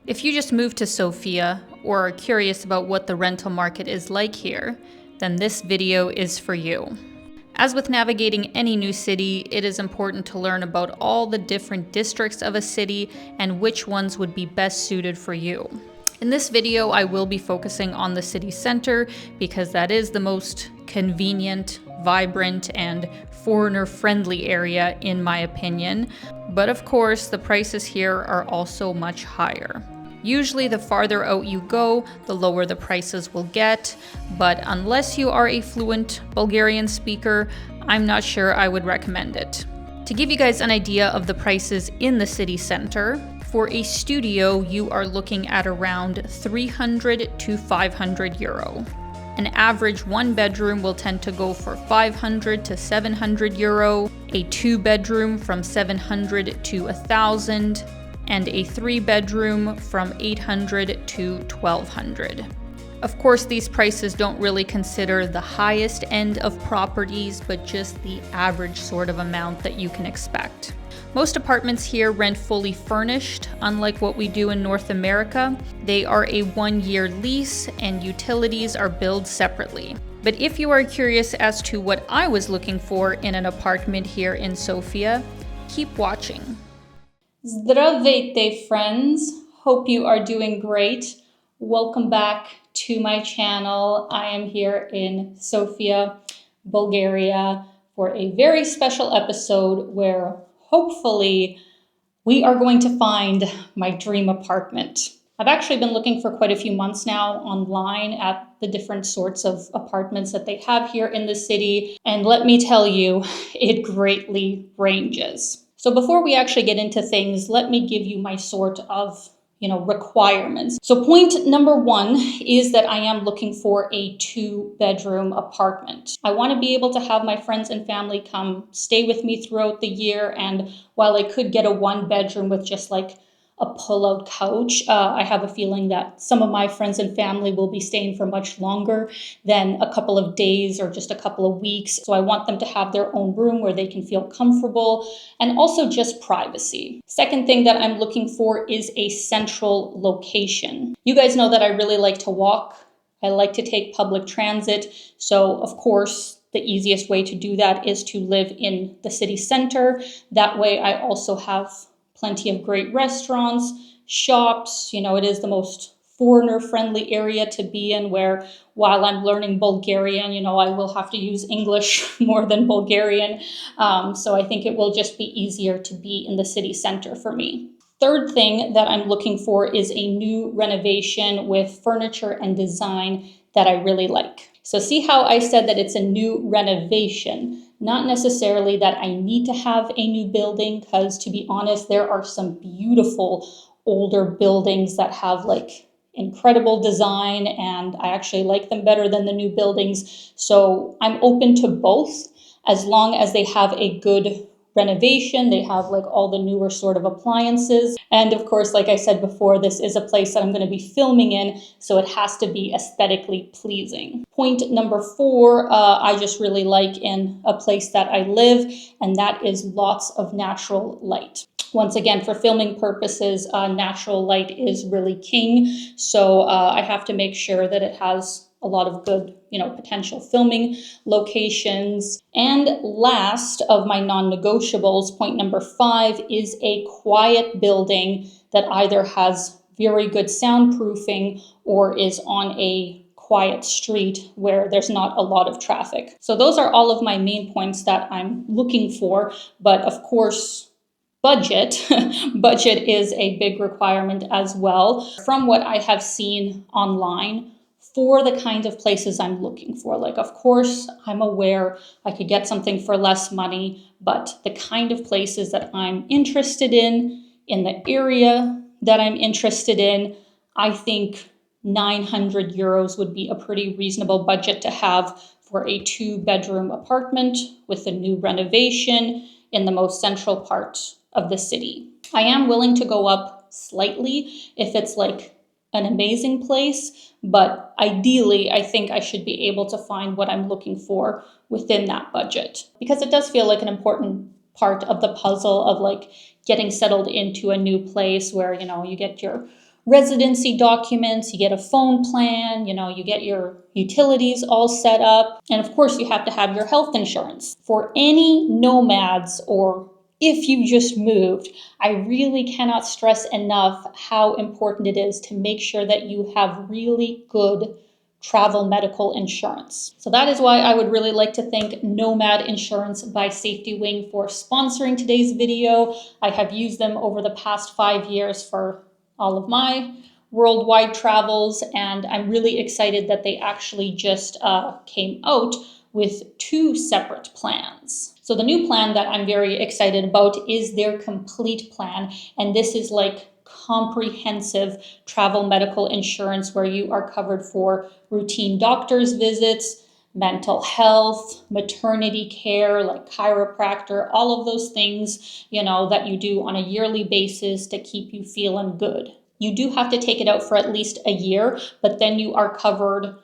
If you just moved to Sofia or are curious about what the rental market is like here, then this video is for you. As with navigating any new city, it is important to learn about all the different districts of a city and which ones would be best suited for you. In this video, I will be focusing on the city center because that is the most convenient, vibrant, and foreigner-friendly area in my opinion. But of course, the prices here are also much higher. Usually the farther out you go, the lower the prices will get, but unless you are a fluent Bulgarian speaker, I'm not sure I would recommend it. To give you guys an idea of the prices in the city center, for a studio you are looking at around 300 to 500 euro. An average one bedroom will tend to go for 500 to 700 euro, a two bedroom from 700 to 1,000, and a three bedroom from 800 to 1,200. Of course, these prices don't really consider the highest end of properties, but just the average sort of amount that you can expect. Most apartments here rent fully furnished, unlike what we do in North America. They are a 1-year lease and utilities are billed separately. But if you are curious as to what I was looking for in an apartment here in Sofia, keep watching. Здравейте, friends! Hope you are doing great. Welcome back to my channel. I am here in Sofia, Bulgaria for a very special episode where hopefully we are going to find my dream apartment. I've actually been looking for quite a few months now online at the different sorts of apartments that they have here in the city. And let me tell you, it greatly ranges. So before we actually get into things, let me give you my sort of requirements. So point number one is that I am looking for a 2-bedroom apartment. I want to be able to have my friends and family come stay with me throughout the year. And while I could get a 1-bedroom with just like a pull-out couch, I have a feeling that some of my friends and family will be staying for much longer than a couple of days or just a couple of weeks. So I want them to have their own room where they can feel comfortable and also just privacy. Second thing that I'm looking for is a central location. You guys know that I really like to walk. I like to take public transit. So of course, the easiest way to do that is to live in the city center. That way I also have plenty of great restaurants, shops. It is the most foreigner-friendly area to be in, where while I'm learning Bulgarian, I will have to use English more than Bulgarian. So I think it will just be easier to be in the city center for me. Third thing that I'm looking for is a new renovation with furniture and design that I really like. So see how I said that it's a new renovation? Not necessarily that I need to have a new building, because to be honest, there are some beautiful older buildings that have like incredible design, and I actually like them better than the new buildings. So I'm open to both as long as they have a good renovation. They have like all the newer sort of appliances. And of course, like I said before, this is a place that I'm going to be filming in, so it has to be aesthetically pleasing. Point number 4, I just really like in a place that I live, and that is lots of natural light. Once again, for filming purposes, natural light is really king. So I have to make sure that it has a lot of good, potential filming locations. And last of my non-negotiables, point number 5, is a quiet building that either has very good soundproofing or is on a quiet street where there's not a lot of traffic. So those are all of my main points that I'm looking for. But of course, budget. Budget is a big requirement as well. From what I have seen online, for the kind of places I'm looking for. Like, of course, I'm aware I could get something for less money, but the kind of places that I'm interested in the area that I'm interested in, I think 900 euros would be a pretty reasonable budget to have for a 2-bedroom apartment with a new renovation in the most central part of the city. I am willing to go up slightly if it's like an amazing place, but ideally I think I should be able to find what I'm looking for within that budget, because it does feel like an important part of the puzzle of like getting settled into a new place where, you get your residency documents, you get a phone plan, you get your utilities all set up. And of course, you have to have your health insurance. For any nomads, or if you just moved, I really cannot stress enough how important it is to make sure that you have really good travel medical insurance. So that is why I would really like to thank Nomad Insurance by Safety Wing for sponsoring today's video. I have used them over the past 5 years for all of my worldwide travels, and I'm really excited that they actually just came out with 2 separate plans. So the new plan that I'm very excited about is their complete plan, and this is like comprehensive travel medical insurance where you are covered for routine doctor's visits, mental health, maternity care, like chiropractor, all of those things, that you do on a yearly basis to keep you feeling good. You do have to take it out for at least a year, but then you are covered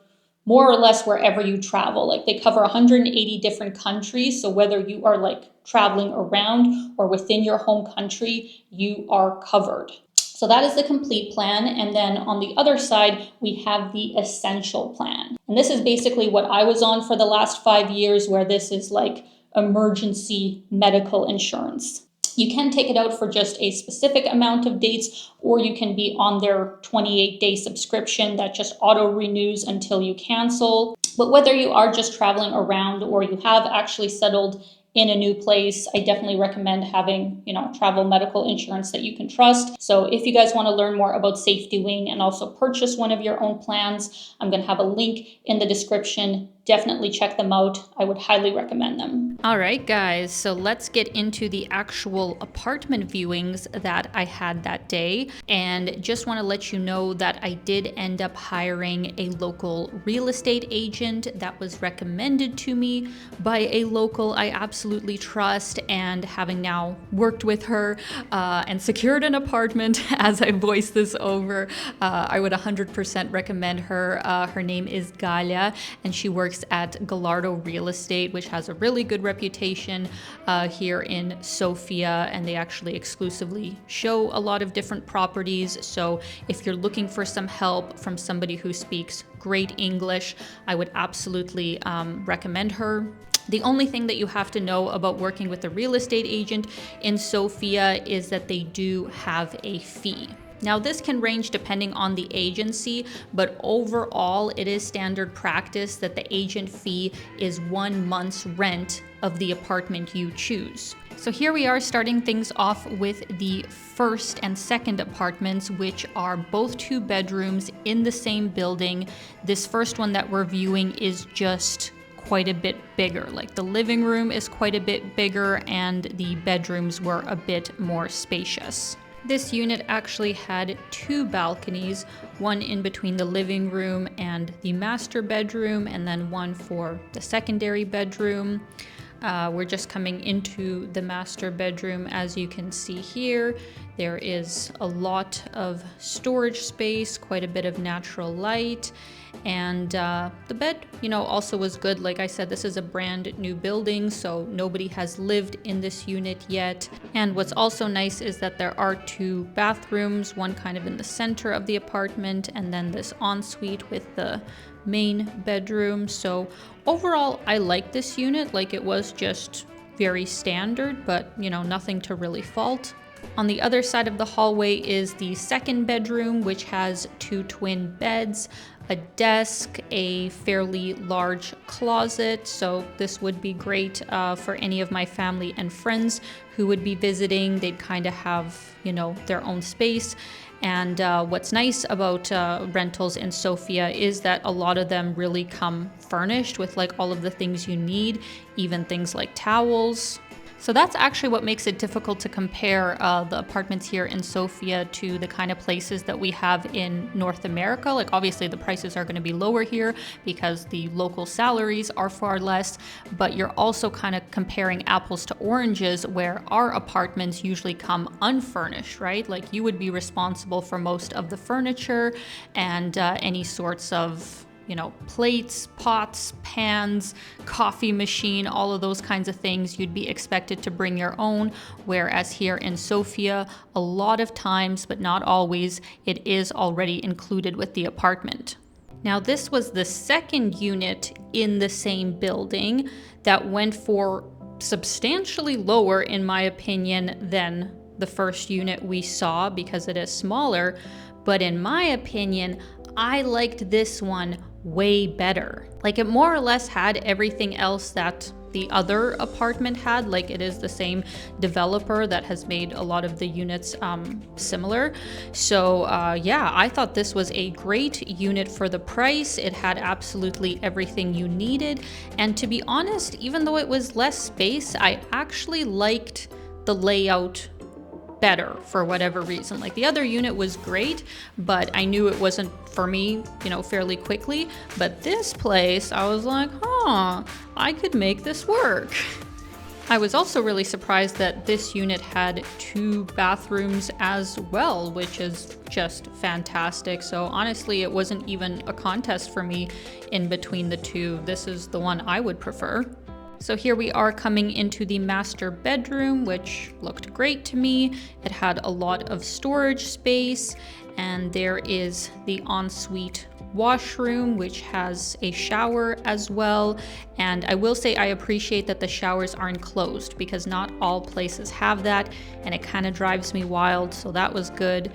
more or less wherever you travel. Like they cover 180 different countries. So whether you are like traveling around or within your home country, you are covered. So that is the complete plan. And then on the other side, we have the essential plan. And this is basically what I was on for the last 5 years, where this is like emergency medical insurance. You can take it out for just a specific amount of dates, or you can be on their 28-day subscription that just auto renews until you cancel. But whether you are just traveling around or you have actually settled in a new place, I definitely recommend having, travel medical insurance that you can trust. So if you guys want to learn more about Safety Wing and also purchase one of your own plans, I'm going to have a link in the description. Definitely check them out. I would highly recommend them. All right, guys, so let's get into the actual apartment viewings that I had that day. And just want to let you know that I did end up hiring a local real estate agent that was recommended to me by a local I absolutely trust. And having now worked with her and secured an apartment as I voice this over, I would 100% recommend her. Her name is Galia, and she works at Gallardo Real Estate, which has a really good reputation here in Sofia, and they actually exclusively show a lot of different properties. So if you're looking for some help from somebody who speaks great English, I would absolutely recommend her. The only thing that you have to know about working with a real estate agent in Sofia is that they do have a fee. Now, this can range depending on the agency, but overall, it is standard practice that the agent fee is 1 month's rent of the apartment you choose. So here we are starting things off with the first and second apartments, which are both 2 bedrooms in the same building. This first one that we're viewing is just quite a bit bigger. Like the living room is quite a bit bigger and the bedrooms were a bit more spacious. This unit actually had 2 balconies, one in between the living room and the master bedroom, and then one for the secondary bedroom. We're just coming into the master bedroom. As you can see here, there is a lot of storage space, quite a bit of natural light, and the bed, also was good. Like I said, this is a brand new building, so nobody has lived in this unit yet. And what's also nice is that there are 2 bathrooms, one kind of in the center of the apartment, and then this ensuite with the main bedroom. So overall, I like this unit. Like, it was just very standard, but nothing to really fault. On the other side of the hallway is the second bedroom, which has 2 twin beds, a desk, a fairly large closet. So this would be great for any of my family and friends who would be visiting. They'd kind of have, their own space. And what's nice about rentals in Sofia is that a lot of them really come furnished with like all of the things you need, even things like towels. So that's actually what makes it difficult to compare the apartments here in Sofia to the kind of places that we have in North America. Like, obviously the prices are going to be lower here because the local salaries are far less, but you're also kind of comparing apples to oranges, where our apartments usually come unfurnished, right? Like, you would be responsible for most of the furniture and any sorts of you know, plates, pots, pans, coffee machine, all of those kinds of things. You'd be expected to bring your own, whereas here in Sofia, a lot of times, but not always, it is already included with the apartment. Now, this was the second unit in the same building that went for substantially lower, in my opinion, than the first unit we saw because it is smaller. But in my opinion, I liked this one way better. Like, it more or less had everything else that the other apartment had. Like, it is the same developer that has made a lot of the units similar. So yeah, I thought this was a great unit for the price. It had absolutely everything you needed. And to be honest, even though it was less space, I actually liked the layout better for whatever reason. Like, the other unit was great, but I knew it wasn't for me, you know, fairly quickly. But this place, I was like, huh, I could make this work. I was also really surprised that this unit had 2 bathrooms as well, which is just fantastic. So honestly, it wasn't even a contest for me in between the two. This is the one I would prefer. So here we are coming into the master bedroom, which looked great to me. It had a lot of storage space, and there is the ensuite washroom, which has a shower as well. And I will say I appreciate that the showers are enclosed because not all places have that, and it kind of drives me wild, so that was good.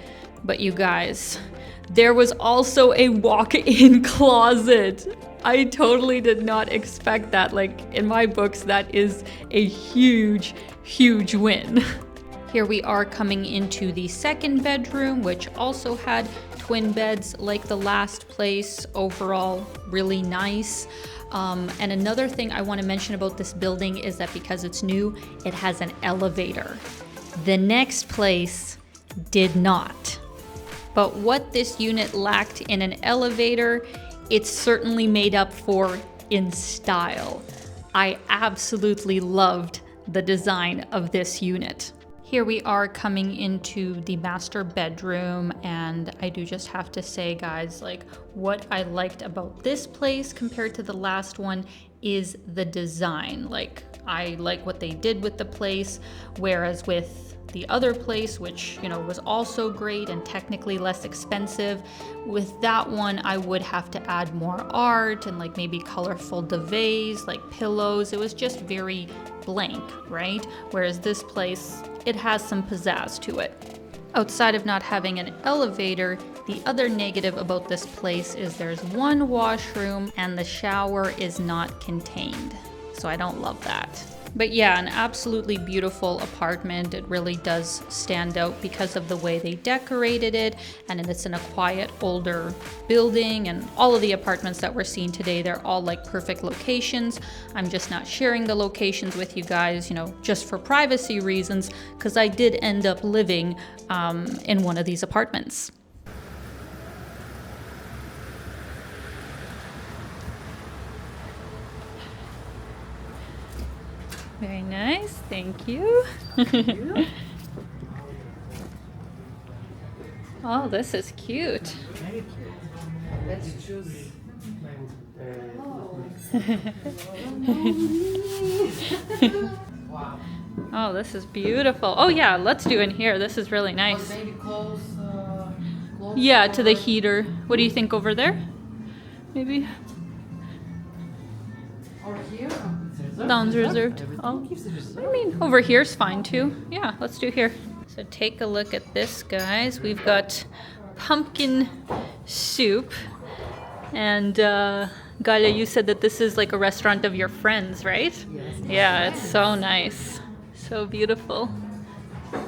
But you guys, there was also a walk-in closet. I totally did not expect that. Like, in my books, that is a huge, huge win. Here we are coming into the second bedroom, which also had twin beds like the last place. Overall, really nice. And another thing I want to mention about this building is that because it's new, it has an elevator. The next place did not. But what this unit lacked in an elevator, it's certainly made up for in style. I absolutely loved the design of this unit. Here we are coming into the master bedroom, and I do just have to say, guys, like, what I liked about this place compared to the last one is the design. Like, I like what they did with the place, whereas with the other place, which, you know, was also great and technically less expensive, with that one I would have to add more art and like maybe colorful duvets, like pillows. It was just very blank, right? Whereas this place, it has some pizzazz to it. Outside of not having an elevator, the other negative about this place is there's one washroom and the shower is not contained. So I don't love that. But yeah, an absolutely beautiful apartment. It really does stand out because of the way they decorated it, and it's in a quiet, older building, and all of the apartments that we're seeing today, they're all like perfect locations. I'm just not sharing the locations with you guys, you know, just for privacy reasons, because I did end up living in one of these apartments. Very nice, thank you. Oh, this is cute. Very cute. Let's choose. Wow. Oh, this is beautiful. Oh yeah, let's do in here. This is really nice. Maybe close. Yeah, to the heater. What do you think over there? Maybe? Or here? Down's reserved. Oh, I mean, over here's fine too. Yeah, let's do here. So take a look at this, guys. We've got pumpkin soup. And Galia, you said that this is like a restaurant of your friends, right? Yes. Yeah, it's so nice. So beautiful. I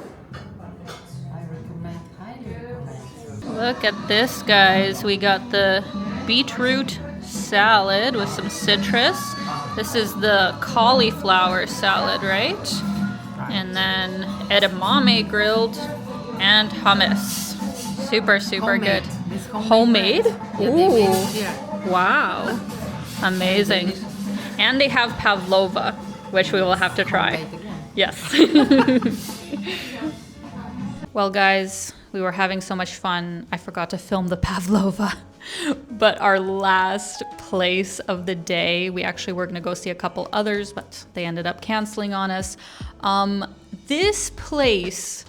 recommend, highly recommend. Look at this, guys. We got the beetroot salad with some citrus. This is the cauliflower salad, right? And then edamame grilled and hummus. Super, super Homemade. good. This Homemade? Yeah, they made it Ooh. here. Wow. Amazing. And they have pavlova, which we will have to try. Homemade again. Yes. Well, guys, We were having so much fun. I forgot to film the pavlova. But our last place of the day, we actually were going to go see a couple others, but they ended up canceling on us. This place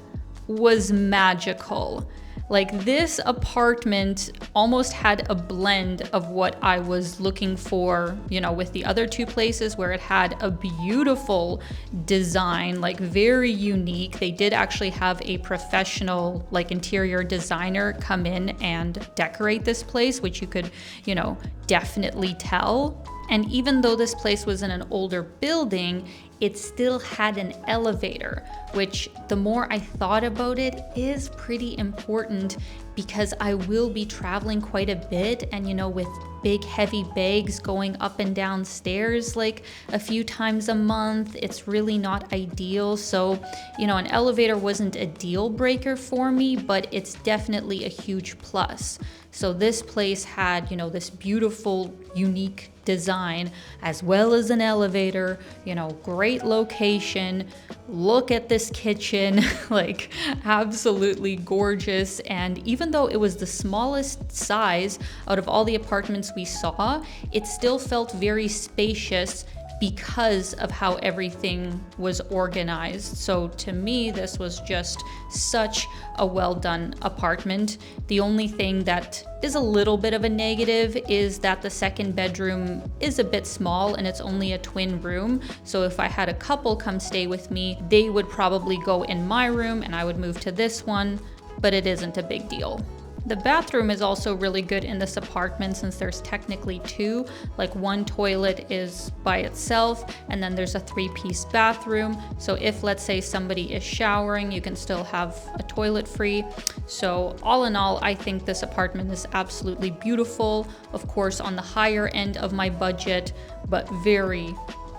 was magical. Like, this apartment almost had a blend of what I was looking for, you know, with the other two places, where it had a beautiful design, like very unique. They did actually have a professional, like, interior designer come in and decorate this place, which you could, you know, definitely tell. And even though this place was in an older building, it still had an elevator, which, the more I thought about it, is pretty important, because I will be traveling quite a bit, and you know, with big heavy bags going up and down stairs like a few times a month, it's really not ideal. So, you know, an elevator wasn't a deal breaker for me, but it's definitely a huge plus. So this place had, you know, this beautiful, unique design, as well as an elevator, you know, great location. Look at this kitchen, like, absolutely gorgeous. And even though it was the smallest size out of all the apartments we saw, it still felt very spacious because of how everything was organized. So to me, this was just such a well done apartment. The only thing that is a little bit of a negative is that the second bedroom is a bit small, and it's only a twin room. So if I had a couple come stay with me, they would probably go in my room and I would move to this one, but it isn't a big deal. The bathroom is also really good in this apartment, since there's technically two. Like, one toilet is by itself, and then there's a 3-piece bathroom. So if, let's say, somebody is showering, you can still have a toilet free. So all in all, I think this apartment is absolutely beautiful. Of course, on the higher end of my budget, but very,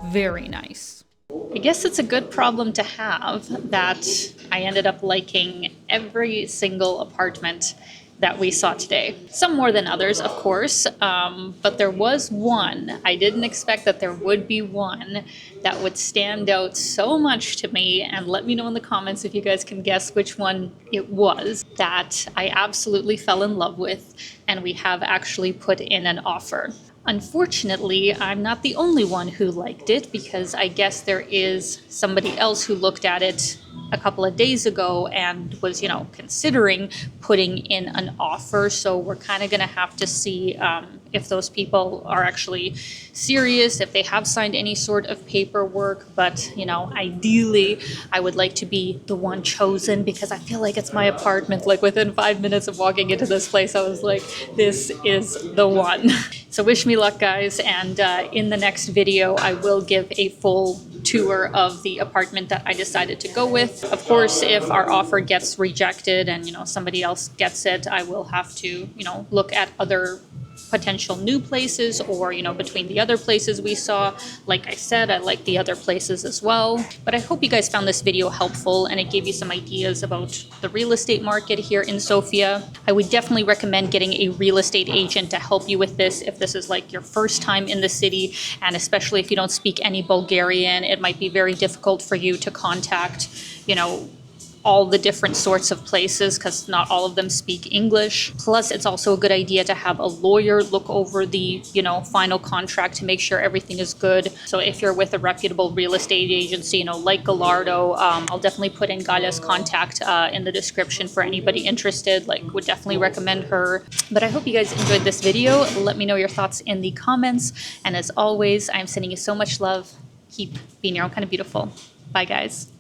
very nice. I guess it's a good problem to have that I ended up liking every single apartment that we saw today. Some more than others, of course, but there was one. I didn't expect that there would be one that would stand out so much to me, and let me know in the comments if you guys can guess which one it was that I absolutely fell in love with, and we have actually put in an offer. Unfortunately, I'm not the only one who liked it, because I guess there is somebody else who looked at it a couple of days ago and was, you know, considering putting in an offer. So we're kind of going to have to see if those people are actually serious, if they have signed any sort of paperwork. But, you know, ideally, I would like to be the one chosen, because I feel like it's my apartment. Like, within 5 minutes of walking into this place, I was like, this is the one. So wish me luck, guys. And in the next video, I will give a full tour of the apartment that I decided to go with. Of course, if our offer gets rejected and, you know, somebody else gets it, I will have to, you know, look at other potential new places, or, you know, between the other places we saw. Like I said, I like the other places as well. But I hope you guys found this video helpful and it gave you some ideas about the real estate market here in Sofia. I would definitely recommend getting a real estate agent to help you with this if this is like your first time in the city, and especially if you don't speak any Bulgarian. It might be very difficult for you to contact, you know, all the different sorts of places, because not all of them speak English. Plus, it's also a good idea to have a lawyer look over the, you know, final contract to make sure everything is good. So if you're with a reputable real estate agency, you know, like Gallardo, I'll definitely put in Galia's contact in the description for anybody interested. Like, would definitely recommend her. But I hope you guys enjoyed this video. Let me know your thoughts in the comments. And as always, I'm sending you so much love. Keep being your own kind of beautiful. Bye, guys.